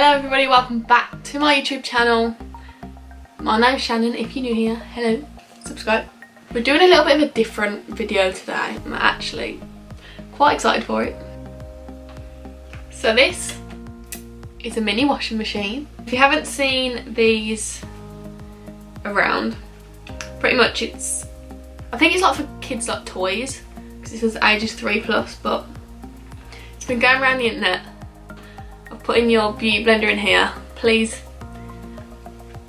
Hello everybody, welcome back to my YouTube channel. My name's Shannon. If you're new here, hello, subscribe. We're doing a little bit of a different video today. I'm actually quite excited for it. So this is a mini washing machine. If you haven't seen these around, pretty much I think it's like for kids, like toys, because it says ages 3+, but it's been going around the internet of putting your beauty blender in here. Please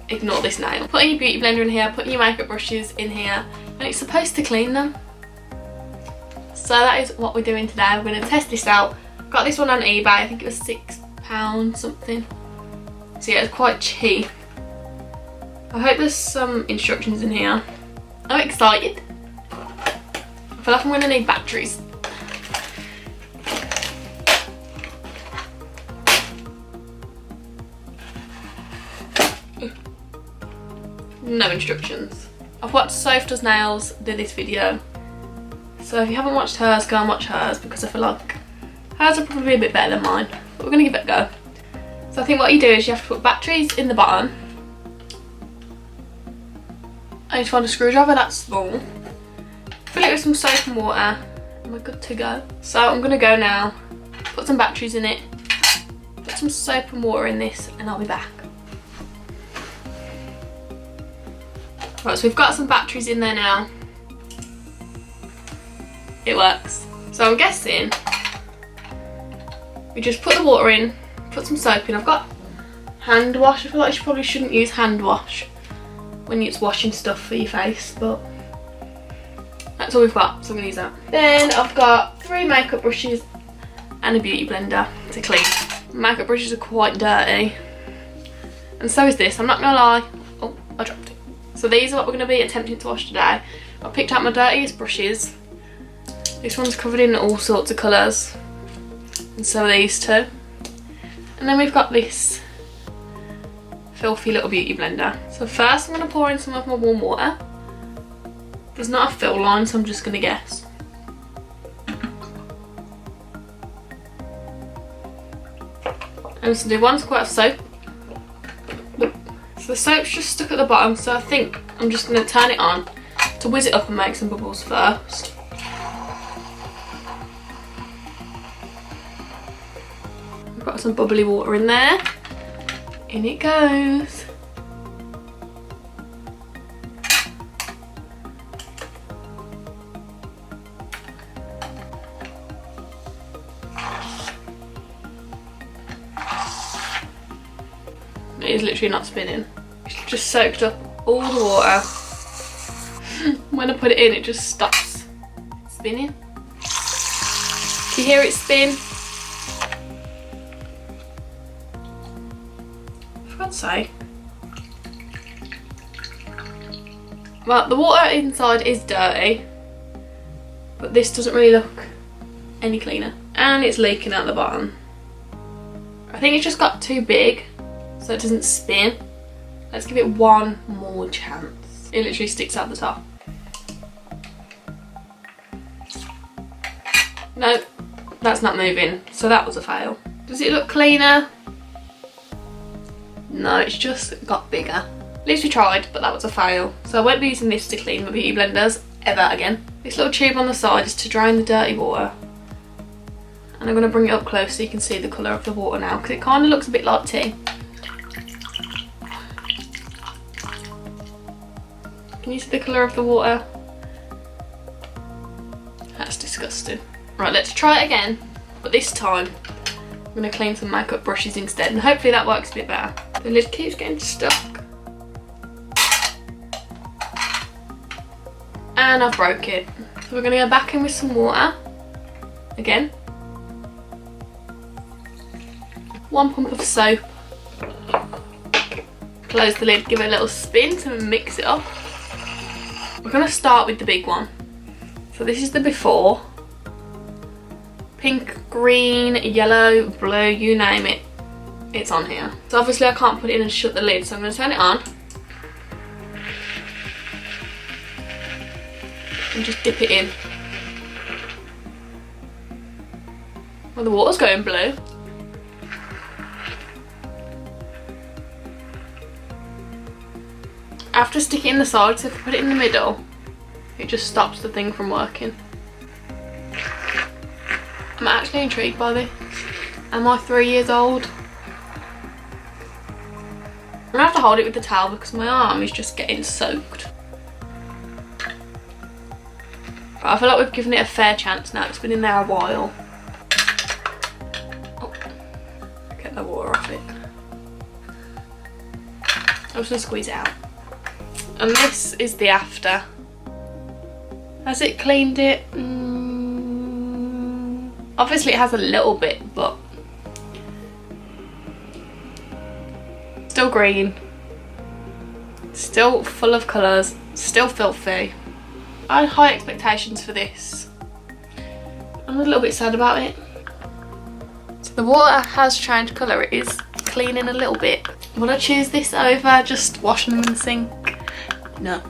ignore this nail. Putting your beauty blender in here, putting your makeup brushes in here, and it's supposed to clean them. So that is what we're doing today. We're going to test this out. Got this one on eBay, I think it was £6 something. So yeah, it's quite cheap. I hope there's some instructions in here. I'm excited. I feel like I'm going to need batteries. No instructions. I've watched Soph Does Nails do this video, so if you haven't watched hers, go and watch hers, because I feel like hers are probably a bit better than mine, but we're going to give it a go. So I think what you do is you have to put batteries in the bottom. I need to find a screwdriver that's small. Fill it with some soap and water, and we're good to go. So I'm going to go now, put some batteries in it, put some soap and water in this, and I'll be back. Right, so we've got some batteries in there now. It works. So I'm guessing we just put the water in, put some soap in. I've got hand wash. I feel like you probably shouldn't use hand wash when it's washing stuff for your face, but that's all we've got, so I'm going to use that. Then I've got 3 makeup brushes and a beauty blender to clean. Makeup brushes are quite dirty, and so is this, I'm not going to lie. Oh, I dropped it. So these are what we're going to be attempting to wash today. I picked out my dirtiest brushes. This one's covered in all sorts of colours, and so are these two. And then we've got this filthy little beauty blender. So first I'm going to pour in some of my warm water. There's not a fill line, so I'm just going to guess. I'm just going to do 1 squirt of soap. So the soap's just stuck at the bottom, so I think I'm just going to turn it on to whiz it up and make some bubbles first. We've got some bubbly water in there. In it goes. It is literally not spinning. It's just soaked up all the water. When I put it in, it just stops spinning. Can you hear it spin? For God's sake. Well, the water inside is dirty, but this doesn't really look any cleaner. And it's leaking out the bottom. I think it's just got too big, so it doesn't spin. Let's give it one more chance. It literally sticks out the top. No, that's not moving, so that was a fail. Does it look cleaner? No, it's just got bigger. At least we tried, but that was a fail. So I won't be using this to clean my beauty blenders ever again. This little tube on the side is to drain the dirty water. And I'm going to bring it up close so you can see the colour of the water now, because it kind of looks a bit like tea. Can you see the colour of the water? That's disgusting. Right, let's try it again, but this time I'm going to clean some makeup brushes instead, and hopefully that works a bit better. The lid keeps getting stuck. And I've broke it. So we're going to go back in with some water. Again. 1 pump of soap. Close the lid, give it a little spin to mix it up. We're going to start with the big one. So this is the before. Pink, green, yellow, blue, you name it, it's on here. So obviously I can't put it in and shut the lid, so I'm going to turn it on. And just dip it in. Well, the water's going blue. I have to stick it in the side, so if I put it in the middle, it just stops the thing from working. I'm actually intrigued by this. Am I 3 years old? I'm gonna have to hold it with the towel because my arm is just getting soaked. But I feel like we've given it a fair chance now. It's been in there a while. Oh, get the water off it. I'm just gonna squeeze it out. And this is the after. Has it cleaned it? Obviously it has a little bit, but still green, still full of colours, still filthy. I had high expectations for this. I'm a little bit sad about it. So the water has changed colour, it is cleaning a little bit. Would I choose this over just washing them in the sink? No.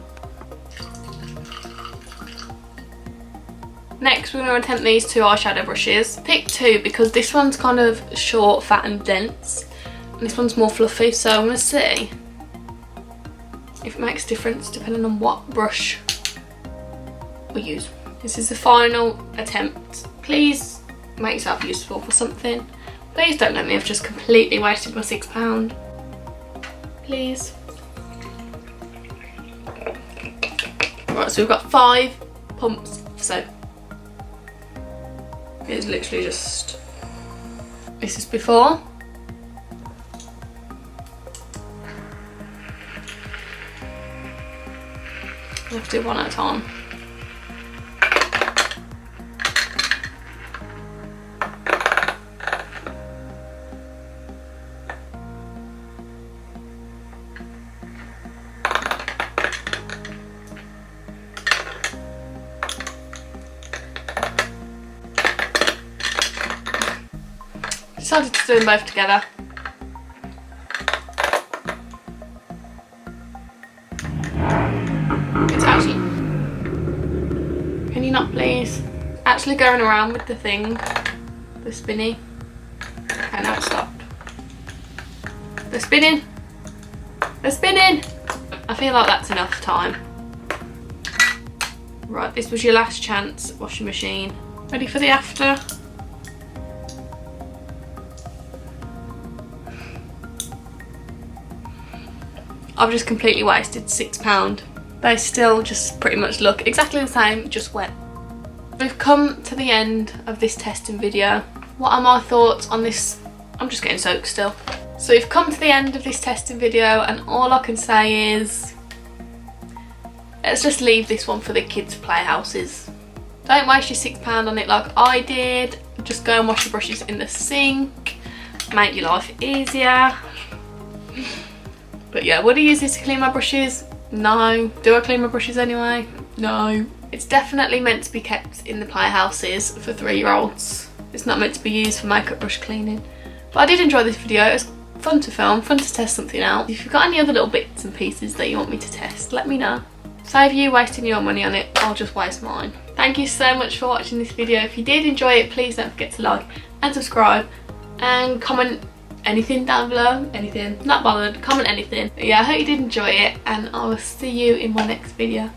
Next we're going to attempt these two eyeshadow brushes. Pick two because this one's kind of short, fat and dense. And this one's more fluffy, so I'm going to see if it makes a difference depending on what brush we use. This is the final attempt. Please make yourself useful for something. Please don't let me have just completely wasted my £6. Please. Right, so we've got 5 pumps of soap. It's literally just, this is before. I have to do one at a time. Decided to do them both together. It's actually, can you not please? Actually going around with the thing, the spinny. Okay, now it stopped. The spinning. The spinning. I feel like that's enough time. Right, this was your last chance, washing machine. Ready for the after? I've just completely wasted £6. They still just pretty much look exactly the same, just wet. We've come to the end of this testing video. What are my thoughts on this? I'm just getting soaked still. So we've come to the end of this testing video and all I can say is let's just leave this one for the kids' playhouses. Don't waste your £6 on it like I did. Just go and wash your brushes in the sink. Make your life easier. But yeah, would I use this to clean my brushes? No. Do I clean my brushes anyway? No. It's definitely meant to be kept in the playhouses for 3-year-olds. It's not meant to be used for makeup brush cleaning. But I did enjoy this video. It was fun to film, fun to test something out. If you've got any other little bits and pieces that you want me to test, let me know. Save you wasting your money on it, I'll just waste mine. Thank you so much for watching this video. If you did enjoy it, please don't forget to like and subscribe and comment anything down below. Anything, not bothered, comment anything. But yeah, I hope you did enjoy it and I will see you in my next video.